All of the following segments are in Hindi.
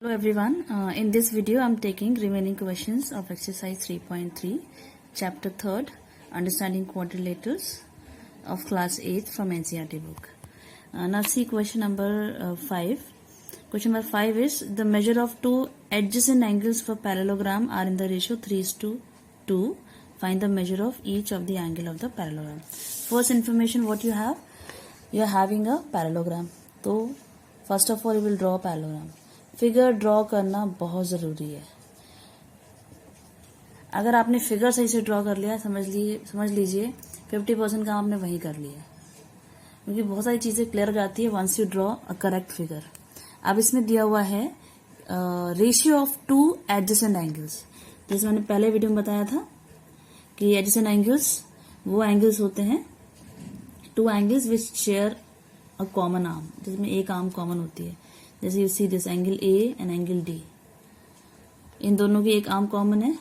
Hello everyone. In this video, I'm taking remaining questions of exercise 3.3, chapter 3rd, understanding quadrilaterals of class 8 from NCERT book. Now see question number 5. Question number 5 is the measure of two adjacent angles for parallelogram are in the ratio 3:2. Find the measure of each of the angle of the parallelogram. First information what you have? You are having a parallelogram. So first of all you will draw a parallelogram. Figure draw करना बहुत ज़रूरी है. अगर आपने फिगर सही से ड्रॉ कर लिया समझ लीजिए 50% काम आपने वहीं कर लिया, क्योंकि बहुत सारी चीज़ें क्लियर हो जाती है once you draw a correct figure. अब इसमें दिया हुआ है ratio of two adjacent angles. जैसे मैंने पहले वीडियो में बताया था कि एडजेसेंट एंगल्स वो एंगल्स होते हैं two angles which share a common arm, जिसमें एक आर्म कॉमन होती है. जैसे you see this angle A and angle D, इन दोनों की एक आर्म कॉमन है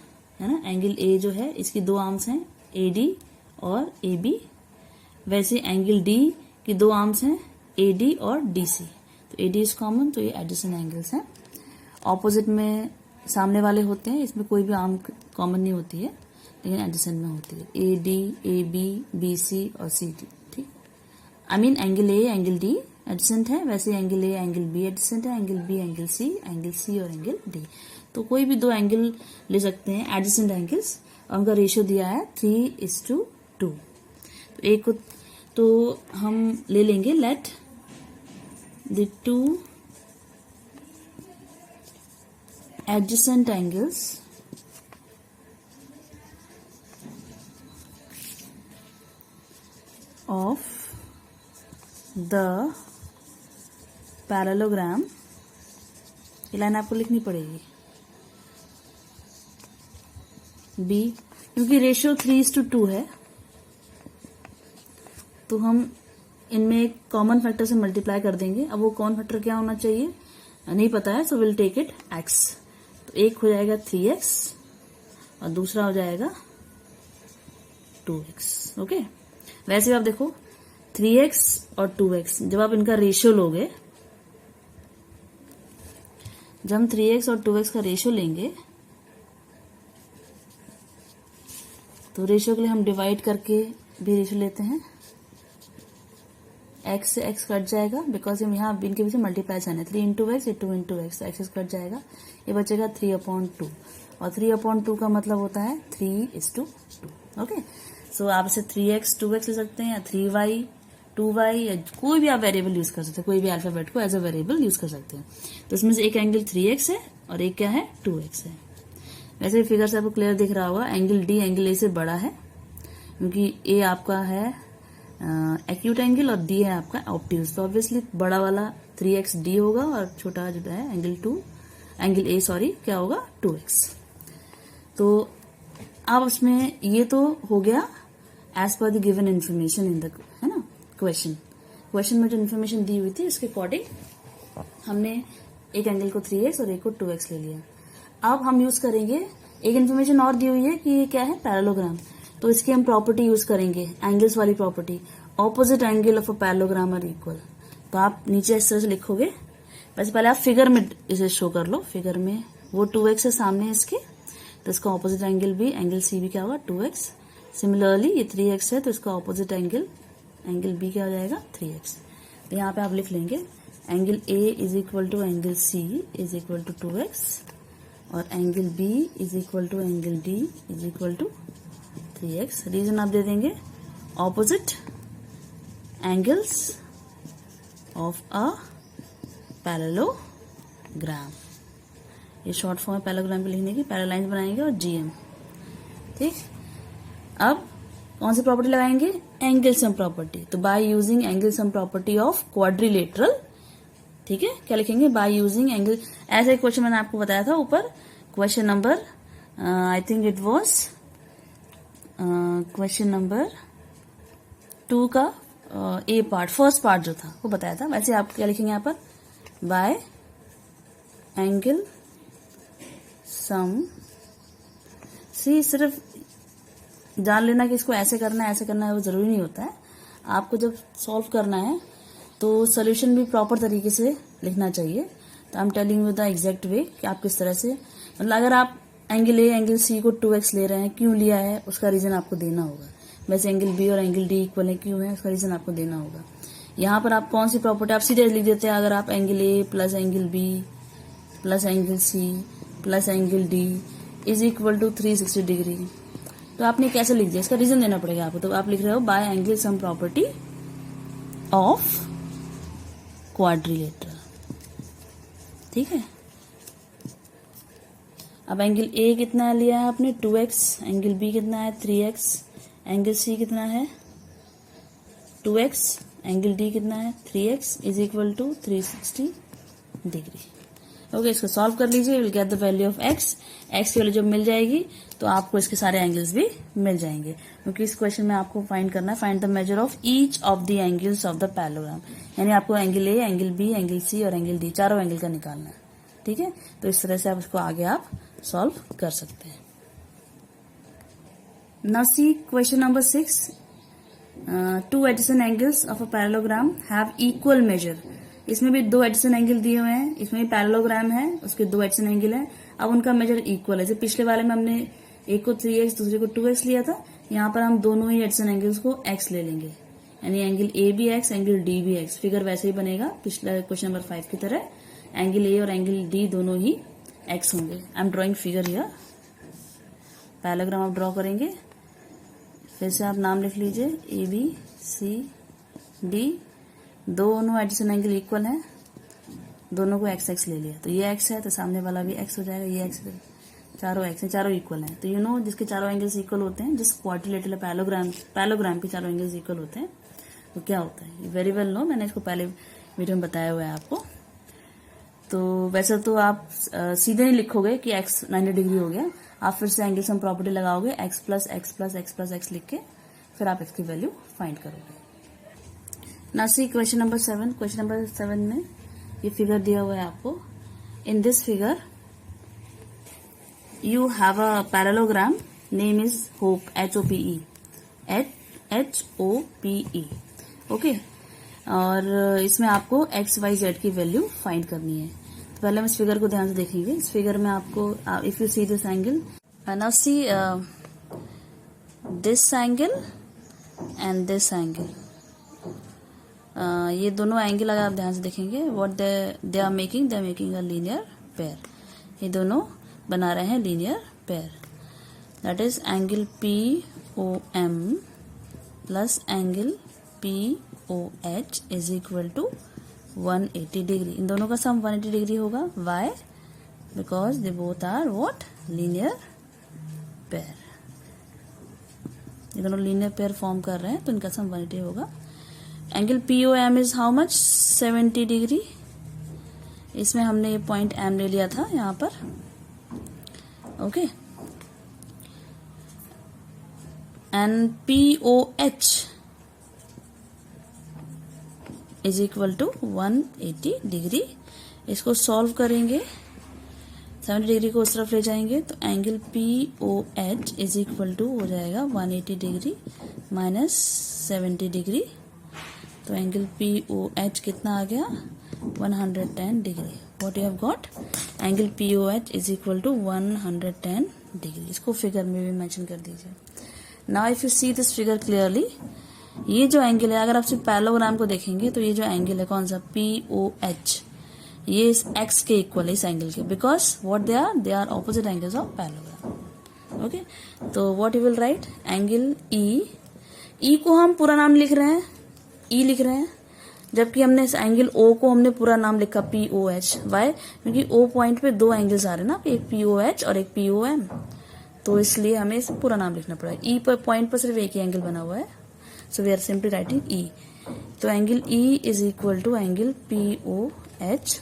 ना. एंगल ए जो है इसकी दो आर्म्स हैं ए डी और ए बी. वैसे एंगल डी की दो आर्म्स हैं ए डी और डी सी. तो ए डी इज कॉमन, तो ये एडजेसेंट एंगल्स हैं. ऑपोजिट में सामने वाले होते हैं, इसमें कोई भी आर्म कॉमन नहीं होती है, लेकिन एडजेसेंट में होती है. A D, A B, B C और सी डी. ठीक, I mean angle A angle D adjacent है, वैसे angle A angle B adjacent है, एंगल बी एंगल सी और एंगल डी. तो कोई भी दो एंगल ले सकते हैं एडजेसेंट एंगल्स, और उनका रेशियो दिया है 3:2. तो एक को तो हम ले लेंगे let the two adjacent angles of the parallelogram. ये लाइन आपको लिखनी पड़ेगी बी, क्योंकि रेशियो 3:2 है, तो हम इनमें एक कॉमन फैक्टर से मल्टीप्लाई कर देंगे. अब वो कॉमन फैक्टर क्या होना चाहिए नहीं पता है, so will take it x. तो एक हो जाएगा 3x और दूसरा हो जाएगा 2x. ओके, वैसे आप देखो 3x और 2x, जब आप इनका रेशियो लोगे, जब हम 3x और 2x का रेशियो लेंगे तो रेशियो के लिए हम डिवाइड करके भी रेशियो लेते हैं. x से x कट जाएगा, बिकॉज हम यहाँ इनके पीछे मल्टीप्लाई करना है. 3 into x, ये 2 into x, तो x कट जाएगा, ये बचेगा 3/2. और 3/2 का मतलब होता है 3:2. ओके, सो आप इसे 3x 2x ले सकते हैं, या 3y 2y, या कोई भी आप वेरिएबल यूज कर सकते हैं, कोई भी अल्फाबेट को एज अ वेरिएबल यूज कर सकते हैं. तो इसमें से एक एंगल 3x है और एक क्या है 2x है. वैसे फिगर से आपको क्लियर दिख रहा होगा एंगल डी एंगल ए से बड़ा है, क्योंकि ए आपका है एक्यूट एंगल और डी है आपका ऑब्ट्यूज. तो ऑब्वियसली बड़ा वाला 3x डी होगा और छोटा जो है एंगल ए क्या होगा 2x. तो अब उसमें ये तो हो गया as per the given information in the, है ना, क्वेश्चन में जो इन्फॉर्मेशन दी हुई थी उसके अकॉर्डिंग हमने एक एंगल को 3x और एक को 2x ले लिया. अब हम यूज करेंगे, एक इन्फॉर्मेशन और दी हुई है कि ये क्या है पैरेललोग्राम, तो इसकी हम प्रॉपर्टी यूज करेंगे, एंगल्स वाली property. Opposite angle of a parallelogram are equal. तो आप नीचे इस तरह से लिखोगे. वैसे पहले आप फिगर में इसे शो कर लो. फिगर में वो 2x है सामने इसके, तो इसका ऑपोजिट एंगल भी एंगल सी भी क्या होगा 2x. सिमिलरली ये 3x है, तो इसका ऑपोजिट एंगल बी क्या हो जाएगा 3x. तो यहाँ पे आप लिख लेंगे angle A is equal to angle C is equal to 2x और angle B is equal to angle D is equal to 3x. Reason आप दे देंगे opposite angles of a parallelogram. ये शॉर्ट फॉर्म है पैरेललोग्राम पे लिखने की. पैरेललाइंस बनाएंगे और जीएम. ठीक, अब कौन सी प्रॉपर्टी लगाएंगे एंगल सम प्रॉपर्टी. तो by using angle sum property of quadrilateral. ठीक है, क्या लिखेंगे बाय यूजिंग एंगल. ऐसा एक क्वेश्चन मैंने आपको बताया था ऊपर, question number I think it was question number 2 का ए पार्ट, फर्स्ट पार्ट जो था वो बताया था. वैसे आप क्या लिखेंगे यहाँ पर बाय एंगल सम. सी सिर्फ जान लेना कि इसको ऐसे करना है वो जरूरी नहीं होता है. आपको जब सॉल्व करना है तो सोल्यूशन भी प्रॉपर तरीके से लिखना चाहिए. तो I am telling you the exact वे कि आप किस तरह से, मतलब अगर आप एंगल ए एंगल सी को 2x ले रहे हैं, क्यों लिया है उसका रीजन आपको देना होगा। वैसे एंगल बी और एंगल डी इक्वल है, क्यों है उसका रीजन आपको देना होगा। यहाँ पर आप कौन सी प्रॉपर्टी, आप सीधे लिख देते हैं, अगर आप angle A plus angle B plus angle C plus angle D is equal to 360 degree, तो आपने कैसे लिख दिया, इसका रीजन देना पड़ेगा आपको। तो आप लिख रहे हो bye angle sum property of quadrilateral, ठीक है। अब एंगल ए कितना लिया है आपने 2x, एंगल बी कितना है 3x, एंगल सी कितना है 2x, एंगल डी कितना है 3x is equal to 360 degree. Okay, इसको सॉल्व कर लीजिए, will get the value of x। x की वैल्यू जब मिल जाएगी तो आपको इसके सारे एंगल्स भी मिल जाएंगे, क्योंकि इस क्वेश्चन में आपको फाइंड करना है, find the measure of each of the angles of the parallelogram, यानी आपको angle A, angle B, angle C और एंगल डी चारों एंगल का निकालना है, ठीक है। तो इस तरह से आप इसको आगे आप सॉल्व कर सकते हैं। Now see question number 6, two adjacent angles of a parallelogram have equal measure. इसमें भी दो एडिशन एंगल दिए हुए हैं, इसमें भी पैरेललोग्राम है, उसके दो एडिशन एंगल है, अब उनका मेजर इक्वल है। जैसे पिछले वाले में हमने एक को 3x दूसरे को 2x लिया था, यहाँ पर हम दोनों ही एडिशन एंगल्स को x ले लेंगे, यानी एंगल ए भी x, एंगल डी भी x। फिगर वैसे ही बनेगा पिछला क्वेश्चन नंबर 5 की तरह, एंगल ए और एंगल डी दोनों ही x होंगे। I am drawing figure here, parallelogram आप ड्रॉ करेंगे, फिर से आप नाम लिख लीजिए ए बी सी डी, दोनों एडिशन एंगल इक्वल है, दोनों को एक्स एक्स ले लिया, तो ये x है तो सामने वाला भी x हो जाएगा, ये x है, चारों x है, चारों इक्वल हैं। तो यू नो जिसके चारों एंगल्स इक्वल होते हैं, जिस क्वाड्रिलेटरल पैरेललोग्राम के चारों एंगल्स इक्वल होते हैं, तो क्या होता है, वेरी वेल नो, मैंने इसको पहले वीडियो में बताया हुआ है आपको। तो वैसे तो आप सीधे ही लिखोगे कि x 90 डिग्री हो गया, आप फिर से एंगल सम प्रॉपर्टी लगाओगे, x plus x plus x plus x लिख के फिर आप इसकी वैल्यू फाइंड करोगे। Now see question number 7। Question number 7 में ये फिगर दिया हुआ है आपको। In this figure you have a parallelogram, name is hope, HOPE, HOPE, okay. और इसमें आपको x y z की वैल्यू फाइंड करनी है। तो पहले हम इस फिगर को ध्यान से देखेंगे। इस फिगर में आपको, if you see this angle, now see this angle and this angle, ये दोनों एंगल अगर आप ध्यान से देखेंगे, what they are making a linear pair, ये दोनों बना रहे हैं linear pair, that is angle POM plus angle POH is equal to 180 degree. इन दोनों का सम 180 डिग्री होगा, why, because they both are what, linear pair. ये दोनों लीनियर पेयर फॉर्म कर रहे हैं, तो इनका सम 180 होगा। Angle POM is how much, 70 degree. इसमें हमने ये पॉइंट M ले लिया था यहाँ पर, okay. And POH is equal to 180 degree. इसको सॉल्व करेंगे, 70 डिग्री को उस तरफ ले जाएंगे, तो angle POH is equal to हो जाएगा 180 डिग्री माइनस 70 डिग्री। तो एंगल POH कितना आ गया, 110 degree. What you have got, angle POH is equal to 110 degree. इसको फिगर में भी मेंशन कर दीजिए। Now if you see this figure clearly, ये जो एंगल है, अगर आप सिर्फ पैरेललोग्राम को देखेंगे तो ये जो एंगल है कौन सा, POH, ये इस x के इक्वल है, इस एंगल के, because what they are opposite angles of parallelogram, okay. तो what you will write, angle E को हम पूरा नाम लिख रहे हैं, E लिख रहे हैं, जबकि हमने इस एंगल O को हमने पूरा नाम लिखा POH, वाई, क्योंकि O पॉइंट पे दो एंगल्स आ रहे हैं ना, एक POH और एक POM, तो इसलिए हमें इसे पूरा नाम लिखना पड़ेगा। E पर पॉइंट पर सिर्फ एक ही एंगल बना हुआ है, so we are simply writing E. तो angle E is equal to angle POH.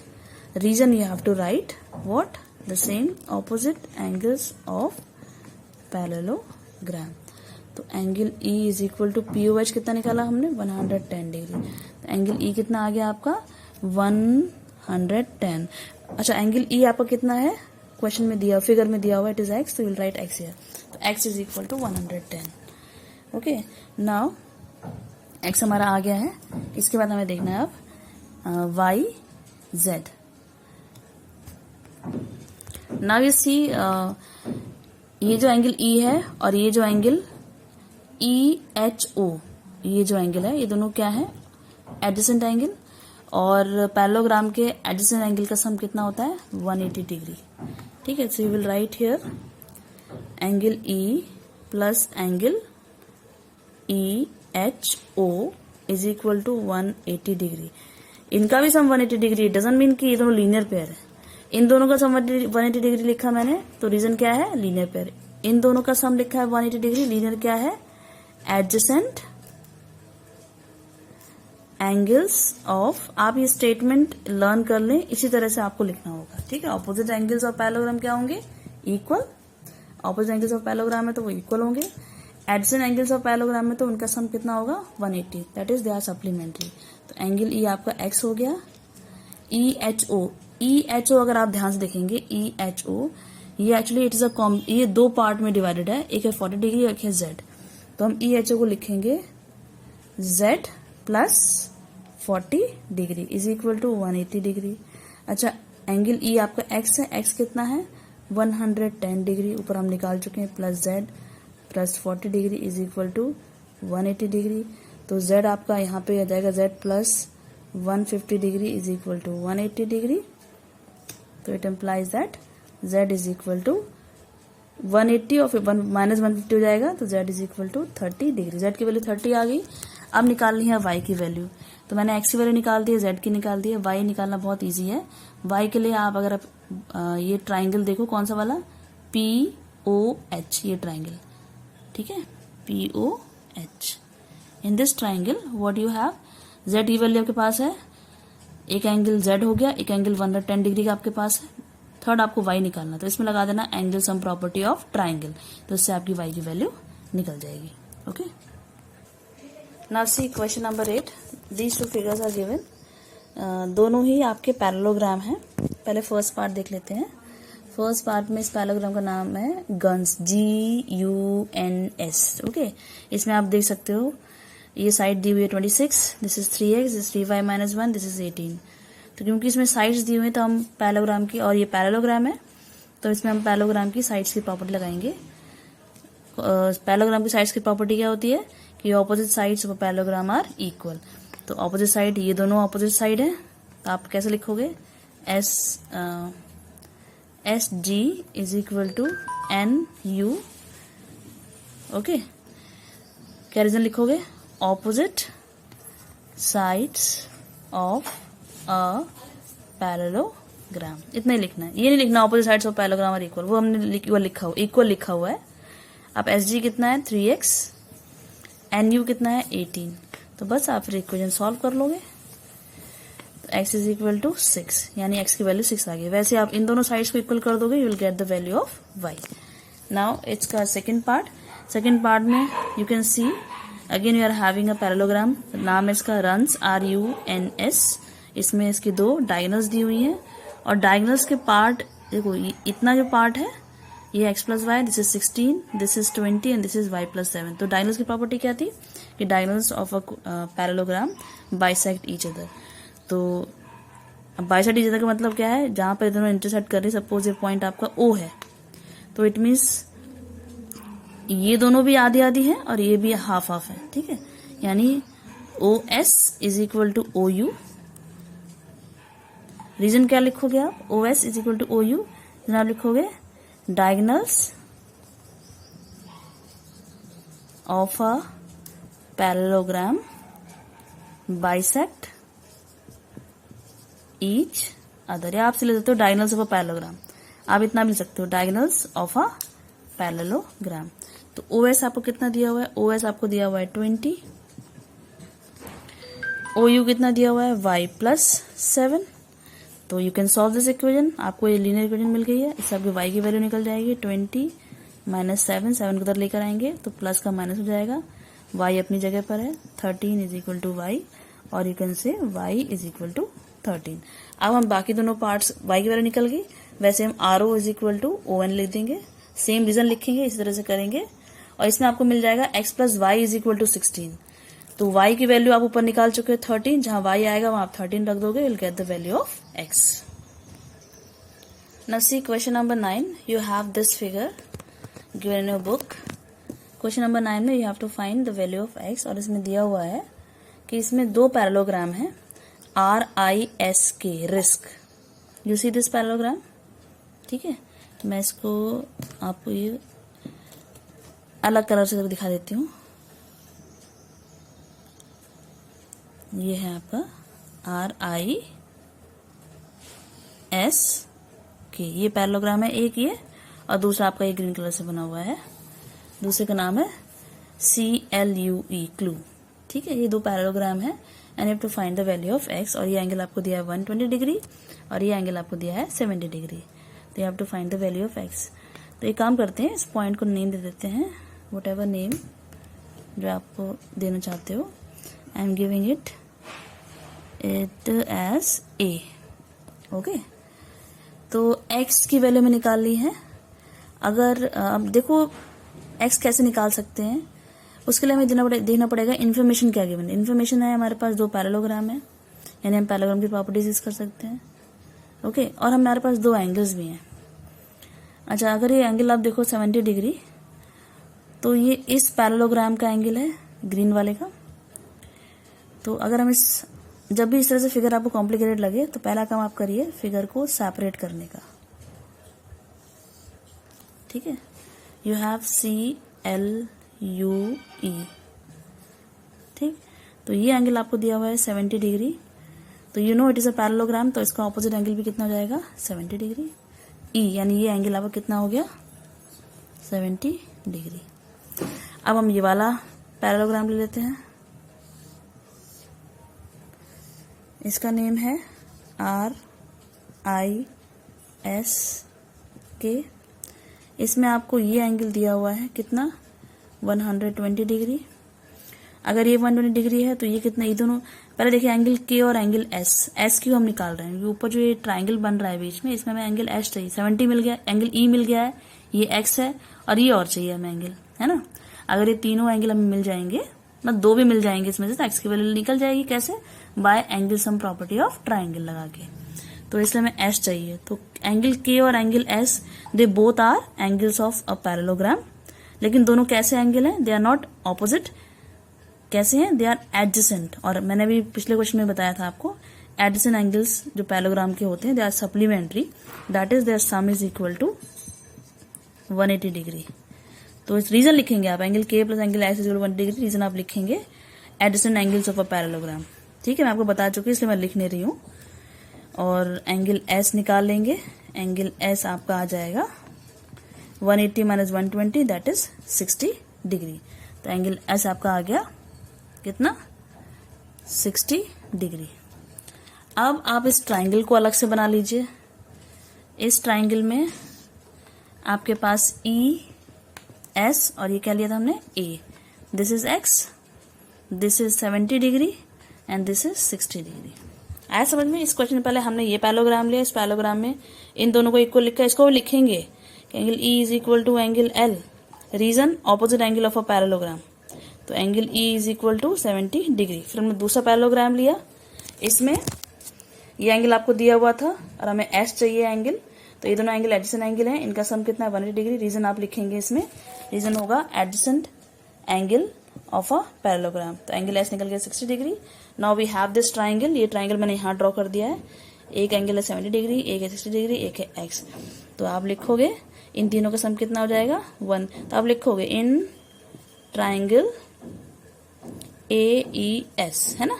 Reason you have to write what, the same opposite angles of parallelogram. तो angle E is equal to POH कितना निकाला हमने, 110 डिग्री। तो एंगल E कितना आ गया आपका, 110। अच्छा, एंगल E आपका कितना है, क्वेश्चन में दिया, फिगर में दिया हुआ, इट इज x, तो विल राइट x हियर। तो x is equal to 110, okay. Now x हमारा आ गया है। इसके बाद हमें देखना है अब y z। Now you see, ये जो एंगल ई है और ये जो एंगल ई एच ओ, ये जो एंगल है ये दोनों क्या है, एडजेसेंट एंगल, और पैरेललोग्राम के एडजेसेंट एंगल का सम कितना होता है 180 डिग्री। ठीक है, so you will write here angle E plus angle E H O is equal to 180 degree. इनका भी सम 180 डिग्री, डजंट मीन कि ये दोनों लीनियर पेयर है। इन दोनों का सम 180 डिग्री लिखा मैंने, तो रीजन क्या है, लीनियर पेयर। इन दोनों का सम लिखा है 180 डिग्री, लीनियर क्या है, एडजेसेंट एंगल्स ऑफ। आप ये स्टेटमेंट लर्न कर लें, इसी तरह से आपको लिखना होगा। ठीक है, ऑपोजिट एंगल्स ऑफ पैरेललोग्राम क्या होंगे, equal. Opposite angles of parallelogram है तो वो इक्वल होंगे। एडजेसेंट एंगल्स ऑफ पैरेललोग्राम में तो उनका सम कितना होगा 180, that is they are supplementary. तो एंगल ई आपका एक्स हो गया। ई एच ओ, ई एच ओ अगर आप ध्यान से देखेंगे, ई एच ओ ये एक्चुअली इट इज अ ये दो पार्ट में डिवाइडेड है, एक है 40 डिग्री और एक है जेड। तो हम ई एच ओ को लिखेंगे Z plus 40 degree is equal to 180 degree. अच्छा, एंगल ई आपका एक्स है, एक्स कितना है 110 डिग्री, ऊपर हम निकाल चुके हैं, plus Z plus 40 degree is equal to 180 degree. तो जेड आपका यहाँ पे आ जाएगा Z plus 150 degree is equal to 180 degree. तो it implies that Z is equal to 180 और माइनस 150 हो जाएगा, तो Z is equal to 30 degree. Z की वैल्यू 30 आ गई। अब निकालनी है वाई की वैल्यू। तो मैंने एक्स की वैल्यू निकाल दी है, जेड की निकाल दी है, वाई निकालना बहुत ईजी है। वाई के लिए आप अगर ये ट्राइंगल देखो, कौन सा वाला, पी ओ एच, ये ट्राइंगल, ठीक है, P O H. In this triangle what you have, Z की वैल्यू आपके पास है, एक एंगल जेड हो गया, एक एंगल 110 डिग्री का आपके पास है। थर्ड आपको वाई निकालना, तो इसमें लगा देना angle sum property of triangle, तो इससे आपकी वाई की वैल्यू निकल जाएगी। Okay, now see question number 8, these two figures are given. दोनों ही आपके पैरेललोग्राम हैं। पहले फर्स्ट पार्ट देख लेते हैं। फर्स्ट पार्ट में इस पैरेललोग्राम का नाम है गन्स, GUNS। ओके, इसमें आप देख सकते हो ये साइड दी हुई है 26, this is 3x, this 3y minus 1, this is 18। तो क्योंकि इसमें साइड्स दी हुई है तो हम पैरेललोग्राम की, और ये पैरेललोग्राम है तो इसमें हम पैरेललोग्राम की साइड्स की प्रॉपर्टी लगाएंगे। पैरेललोग्राम की साइड्स की प्रॉपर्टी क्या होती है कि opposite sides of parallelogram are equal. तो ऑपोजिट साइड, ये दोनों ऑपोजिट साइड है, तो आप कैसे लिखोगे, S G is equal to N U. Okay, क्या रीजन लिखोगे, opposite sides of a parallelogram, इतना ही लिखना है, ये नहीं लिखना opposite sides of parallelogram are equal, वो हमने लिखा हुआ इक्वल लिखा हुआ है। अब एस जी कितना है 3x, एन यू कितना है 18, तो बस आप फिर इक्वेशन सॉल्व कर लोगे। तो x इज इक्वल टू 6, यानी x की वैल्यू 6 आ गई। वैसे आप इन दोनों साइड्स को इक्वल कर दोगे, you will get the value of y। Now it's का सेकंड पार्ट। सेकंड पार्ट में you can see again you are having a parallelogram, नाम है इसका रन्स, RUNS। इसमें इसकी दो डायगोनल्स दी हुई हैं, और डायगोनल्स के पार्ट देखो, इतना जो पार्ट है ये x plus Y, this is 16, this is 20 and this is y plus 7। तो डायगोनल्स की प्रॉपर्टी क्या थी कि diagonals of a parallelogram bisect each other. तो बाइसेक्ट ईच अदर का मतलब क्या है, जहां पर दोनों इंटरसेक्ट कर रही, सपोज ये पॉइंट आपका O है, तो इट मीन्स ये दोनों भी आधी आधी है और ये भी हाफ हाफ है। ठीक है, यानी OS is equal to OU। Reason क्या लिखोगे आप, OS is equal to OU, आप लिखोगे diagonals of a parallelogram bisect each other, या आप से ले सकते हो diagonals of a parallelogram, आप इतना भी ले सकते हो diagonals of a parallelogram। तो OS आपको कितना दिया हुआ है, OS आपको दिया हुआ है 20, OU कितना दिया हुआ है y प्लस 7। तो you can solve this equation, आपको ये लीनियर इक्वेशन मिल गई है, इससे आपकी y की वैल्यू निकल जाएगी 20 माइनस 7, 7 को उधर लेकर आएंगे तो प्लस का माइनस हो जाएगा, y अपनी जगह पर है, 13 इज इक्वल टू y, और you can say y is equal to 13। अब हम बाकी दोनों पार्ट्स, y की वैल्यू निकल गई, वैसे हम RO is equal to ON लिख देंगे, सेम रीजन लिखेंगे, इसी तरह से करेंगे, और इसमें आपको मिल जाएगा x plus Y is equal to 16। तो y की वैल्यू आप ऊपर निकाल चुके हैं 13, जहां y आएगा वहां आप 13 रख दोगे, will get the value of x। Now see question number 9. You have this figure given in your book. Question number 9 में you have to find the value of x, और इसमें दिया हुआ है कि इसमें दो पैरेललोग्राम है RISK risk. You see this parallelogram. ठीक है, मैं इसको आपको ये अलग कलर से दिखा देती हूँ. ये है आपका RISK, ये पैरेललोग्राम है एक ये, और दूसरा आपका ये ग्रीन कलर से बना हुआ है, दूसरे का नाम है CLUE क्लू. ठीक है, ये दो पैरेललोग्राम है and you have to find the value of x. और ये एंगल आपको दिया है 120 डिग्री और ये एंगल आपको दिया है 70 डिग्री. तो you have to find the value of x. तो एक काम करते हैं, इस पॉइंट को नेम दे देते हैं, वट एवर नेम जो आपको देना चाहते हो. I am giving it as A. Okay, तो x की वैल्यू में निकाल ली है. अगर अब देखो x कैसे निकाल सकते हैं, उसके लिए हमें देखना पड़ेगा इन्फॉर्मेशन क्या गिवन. इन्फॉर्मेशन है हमारे पास दो पैरेललोग्राम है, यानी हम पैरेललोग्राम की प्रॉपर्टीज यूज कर सकते हैं. ओके, और हमारे पास दो एंगल्स भी हैं. अच्छा, अगर ये एंगल आप देखो 70 डिग्री, तो ये इस पैरेललोग्राम का एंगल है ग्रीन वाले का. तो अगर हम जब भी इस तरह से फिगर आपको कॉम्प्लिकेटेड लगे तो पहला काम आप करिए फिगर को सेपरेट करने का. ठीक है, यू हैव CLUE. ठीक, तो ये एंगल आपको दिया हुआ है 70 डिग्री. तो you know it is a parallelogram, तो इसका ऑपोजिट एंगल भी कितना हो जाएगा 70 डिग्री. E यानी ये एंगल आपका कितना हो गया 70 डिग्री. अब हम ये वाला पैरेललोग्राम ले लेते हैं, इसका नेम है RISK. इसमें आपको ये एंगल दिया हुआ है कितना 120 डिग्री. अगर ये 120 डिग्री है तो ये कितना, ये दोनों पहले देखिए एंगल K और एंगल S क्यों हम निकाल रहे हैं, ऊपर जो ये ट्राइंगल बन रहा है बीच में, इसमें हमें एंगल S चाहिए. 70 मिल गया, एंगल E मिल गया है, ये X है, और ये और चाहिए हमें एंगल, है ना. अगर ये तीनों एंगल हमें मिल जाएंगे, मतलब दो भी मिल जाएंगे इसमें से, तो एक्स की वैल्यू निकल जाएगी. कैसे, bye angle sum property of triangle लगा के. तो इसलिए हमें एस चाहिए. तो एंगल के और angle S, they both are angles of a parallelogram. लेकिन दोनों कैसे एंगल हैं, दे आर नॉट ऑपोजिट. कैसे हैं, दे आर एडजेसेंट. और मैंने भी पिछले क्वेश्चन में बताया था आपको, एडजेसेंट एंगल्स जो पैरेललोग्राम के होते हैं, they are supplementary, that is their sum is equal to 180 degree. तो इस रीजन लिखेंगे आप, angle K plus angle S is equal to 180 degree. Reason आप लिखेंगे adjacent angles of a parallelogram. ठीक है, मैं आपको बता चुकी हूँ, इसलिए मैं लिख नहीं रही हूँ. और एंगल एस निकाल लेंगे. एंगल एस आपका आ जाएगा 180 माइनस 120, दैट इज 60 डिग्री. तो एंगल एस आपका आ गया कितना 60 डिग्री. अब आप इस ट्राइंगल को अलग से बना लीजिए. इस ट्राइंगल में आपके पास ई एस और ये क्या लिया था हमने A. This is X, this is 70 degree and this is 60 degree. आया समझ में. इस क्वेश्चन में पहले हमने ये पैरेललोग्राम लिया, इस पैरेललोग्राम में इन दोनों को इक्वल लिखा, इसको लिखेंगे कि angle E is equal to angle L. Reason opposite angle of a parallelogram. तो angle E is equal to 70 degree. फिर हमने दूसरा पैरेललोग्राम लिया, इसमें ये एंगल आपको दिया हुआ था और हमें एस चाहिए एंगल. तो ये दोनों एंगल एडजेसेंट एंगल है, इनका सम कितना है 180 डिग्री. रीजन आप लिखेंगे, इसमें रीजन होगा adjacent angle of a parallelogram. तो एंगल एस निकल गया 60 degree. Now we have this triangle. ये ट्राइंगल मैंने यहाँ ड्रॉ कर दिया है. एक एंगल है 70 डिग्री, एक है 60 डिग्री, एक है एक्स. तो आप लिखोगे इन तीनों का सम कितना हो जाएगा 1. तो आप लिखोगे इन ट्राइंगल AES, है ना.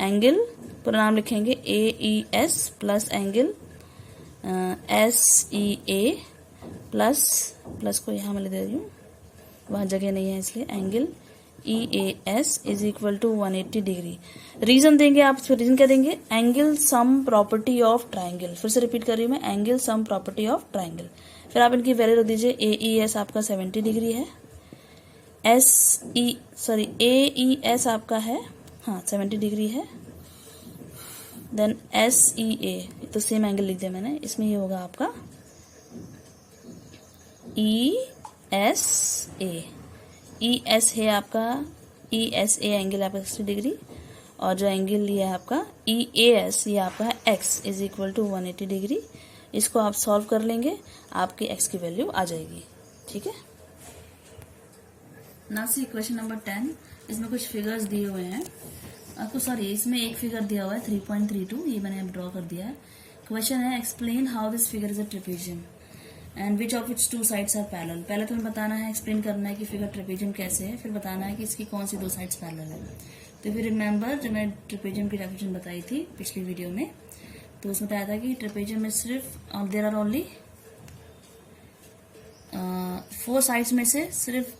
एंगल पूरा नाम लिखेंगे AES plus angle SEA plus को यहाँ मैं ले दे रही हूँ, वहाँ जगह नहीं है इसलिए. Angle EAS is equal to 180 degree. Reason देंगे आप, रीजन क्या देंगे, angle sum property of triangle. फिर से रिपीट कर रही हूँ मैं, angle sum property of triangle. फिर आप इनकी वैल्यू रख दीजिए. AES आपका 70 डिग्री है, AES आपका है 70 डिग्री है. देन SEA, तो सेम एंगल लिख दिया मैंने, इसमें ये होगा आपका ES है आपका, ESA एंगल आपका 60 डिग्री. और जो एंगल ये है आपका EAS, ये आपका है X is equal to 180 degree. इसको आप सॉल्व कर लेंगे, आपकी x की वैल्यू आ जाएगी। ठीक है, नाउ सी क्वेश्चन नंबर 10। इसमें कुछ फिगर्स दिए हुए हैं आपको, सॉरी इसमें एक फिगर दिया हुआ है 3.32, ये मैंने ड्रॉ कर दिया है। क्वेश्चन है explain how this figure is a trapezium and which of its two sides are parallel. पहले तुम्हें बताना है, एक्सप्लेन करना है कि फिगर ट्रेपेजियम कैसे है, फिर बताना है कि इसकी कौन सी दो साइड्स पैरेलल है। तो फिर रिमेंबर जब मैंने ट्रेपेजियम की डेफिनेशन बताई थी पिछली वीडियो में, तो उसमें बताया था कि ट्रेपेजियम में सिर्फ देयर आर ओनली 4 साइड्स में से सिर्फ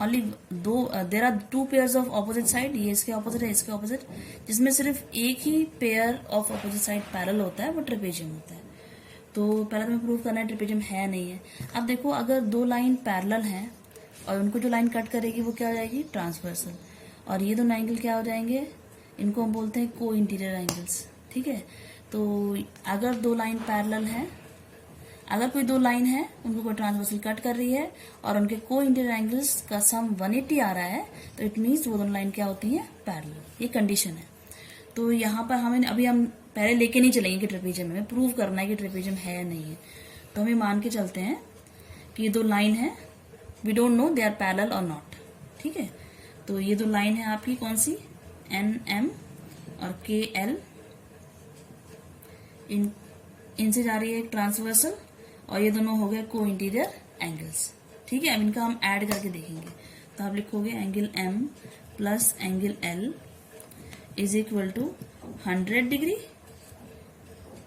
only there are 2 pairs of opposite side, ये इसके ऑपोजिट है इसके ऑपोजिट, जिसमें सिर्फ एक ही pair of opposite side parallel होता है, वो ट्रेपेजियम होता है। तो पहले तुम्हें प्रूव करना है ट्रेपेजियम है नहीं है। अब देखो अगर 2 लाइन पैरेलल हैं और उनको जो लाइन कट करेगी वो क्या हो जाएगी, ट्रांसवर्सल, और ये दोनों एंगल क्या हो जाएंगे, इनको हम बोलते हैं को इंटीरियर एंगल्स। ठीक है, तो अगर 2 लाइन पैरेलल हैं, अगर कोई 2 लाइन है उनको कोई ट्रांसवर्सल कट कर रही है और उनके को इंटीरियर एंगल्स का सम 180 आ रहा है, तो इट मीन्स वो दोनों लाइन क्या होती है, पैरेलल। ये कंडीशन है। तो यहाँ पर हमें अभी हम पहले लेके नहीं चलेंगे कि ट्रेपेजियम है, प्रूव करना है कि ट्रेपेजियम है या नहीं है। तो हम ये मान के चलते हैं कि ये 2 लाइन है, we don't know they are parallel और नॉट। ठीक है, तो ये 2 लाइन है आपकी कौन सी, NM और KL, इनसे जा रही है एक ट्रांसवर्सल, और ये दोनों हो गए को इंटीरियर एंगल्स। ठीक है, अब इनका हम ऐड करके देखेंगे। तो आप लिखोगे angle M plus angle L is equal to 100 degree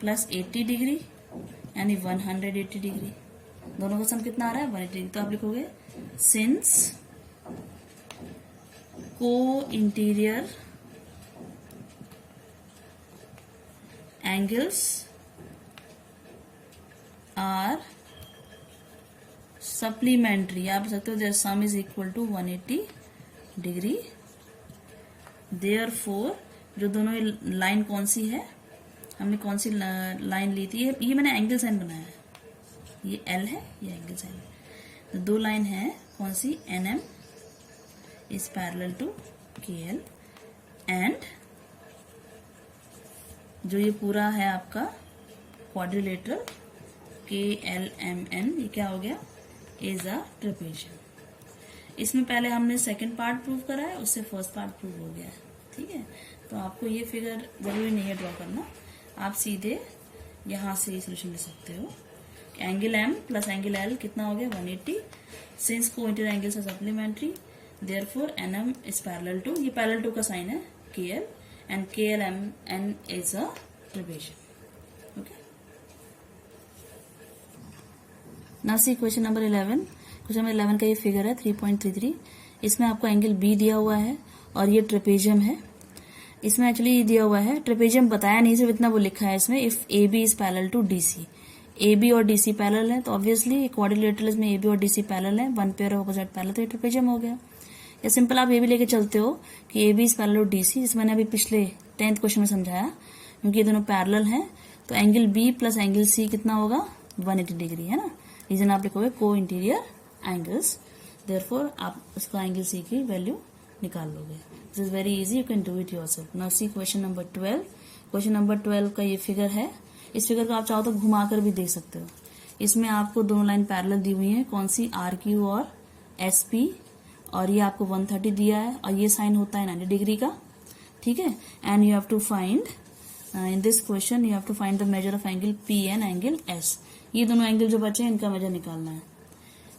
plus 80 degree यानी 180 डिग्री। दोनों का सम कितना आ रहा है, 180 डिग्री। तो आप लिखोगे since co interior angles are supplementary, आप सकते हो their sum is equal to 180 degree, therefore जो दोनों लाइन कौन सी है, हमने कौन सी लाइन ली थी, ये मैंने एंगल साइन बनाया है, ये L है ये एंगल साइन है। तो 2 लाइन है कौन सी, NM is parallel to KL and जो ये पूरा है आपका क्वाड्रिलेटरल KLMN, ये क्या हो गया, इज अ ट्रेपेजियम। इसमें पहले हमने सेकंड पार्ट प्रूव करा है, उससे फर्स्ट पार्ट प्रूव हो गया है। ठीक है, तो आपको ये फिगर जरूरी नहीं है ड्रॉ करना, आप सीधे यहां से सोल्यूशन ले सकते हो। Angle M plus angle L कितना हो गया, 180, since co interior angles are supplementary therefore NM is parallel to, ये पैरेलल टू का साइन है, KL and KLMN is a trapezium. Okay, now see question number 11। Question number 11 का ये फिगर है 3.33। इसमें आपको एंगल B दिया हुआ है और ये ट्रेपेजियम है। इसमें एक्चुअली दिया हुआ है, ट्रेपेजियम बताया नहीं, सिर्फ इतना वो लिखा है इसमें, if AB is parallel to DC। AB और DC पैरेलल है, तो ऑब्वियसली क्वाड्रिलेटरल में AB और DC पैरेलल है, 1 पेयर ऑफ अपोजिट पैरेलल, तो ये ट्रेपेजियम हो गया। या सिंपल आप ये भी लेके चलते हो कि AB is parallel to DC, जिसमें मैंने अभी पिछले 10th क्वेश्चन में समझाया, क्योंकि ये दोनों पैरेलल हैं, तो angle B plus angle C कितना होगा, 180 डिग्री है ना। रीजन आप लिखोगे को इंटीरियर एंगल्स, देयरफॉर आप उसका एंगल C की वैल्यू निकाल लोगे। This is very easy, you can do it yourself. Now see question number 12। Question number 12 का ये फिगर है। इस फिगर को आप चाहो तो घुमाकर भी देख सकते हो। इसमें आपको दोनों लाइन पैरेलल दी हुई है, कौन सी, RQ और SP, और ये आपको 130 दिया है और ये साइन होता है 90 डिग्री का। ठीक है, and you have to find in this question you have to find the measure of angle P and angle S। ये दोनों एंगल जो बचे हैं इनका मेजर निकालना है।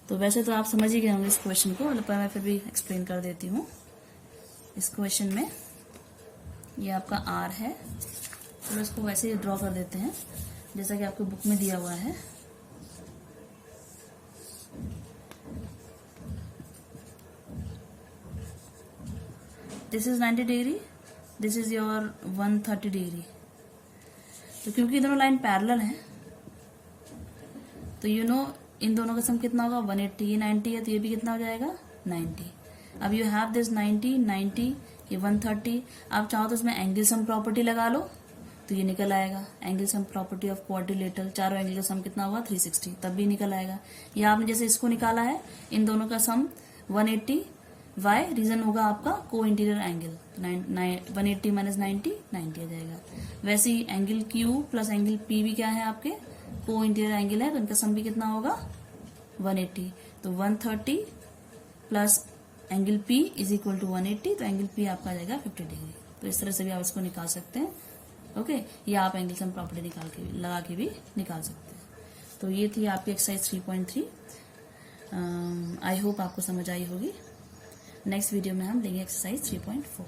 तो वैसे तो आप समझ ही गए होंगे इस क्वेश्चन को, पर मैं फिर भी एक्सप्लेन कर देती हूँ। इस क्वेश्चन में ये आपका R है, तो इसको वैसे ही ड्रॉ कर देते हैं जैसा कि आपको बुक में दिया हुआ है। This is 90 degree, this is your 130 degree. तो क्योंकि दोनों लाइन पैरेलल हैं, तो यू नो इन दोनों का सम कितना होगा, 180, ये 90 है तो ये भी कितना हो जाएगा, 90। अब यू हैव दिस 90, ये 130। आप चाहो तो इसमें एंगल सम प्रॉपर्टी लगा लो तो ये निकल आएगा, angle sum property of quadrilateral, चारों एंगल का सम कितना हुआ, 360, तब भी निकल आएगा। या आपने जैसे इसको निकाला है, इन दोनों का सम 180 वाई रीजन होगा आपका को इंटीरियर एंगल, 180 माइनस 90 90 आ जाएगा। वैसे ही angle Q plus angle P भी क्या है आपके को इंटीरियर एंगल है, तो इनका सम भी कितना होगा 180। तो 130 plus angle P is equal to 180, तो एंगल पी आपका आ जाएगा 50 डिग्री। तो इस तरह से भी आप इसको निकाल सकते हैं। ओके, या आप एंगल सम प्रॉपर्टी निकाल के लगा के भी निकाल सकते हैं। तो ये थी आपकी एक्सरसाइज 3.3। आई होप आपको समझ आई होगी। नेक्स्ट वीडियो में हम लेंगे एक्सरसाइज 3.4।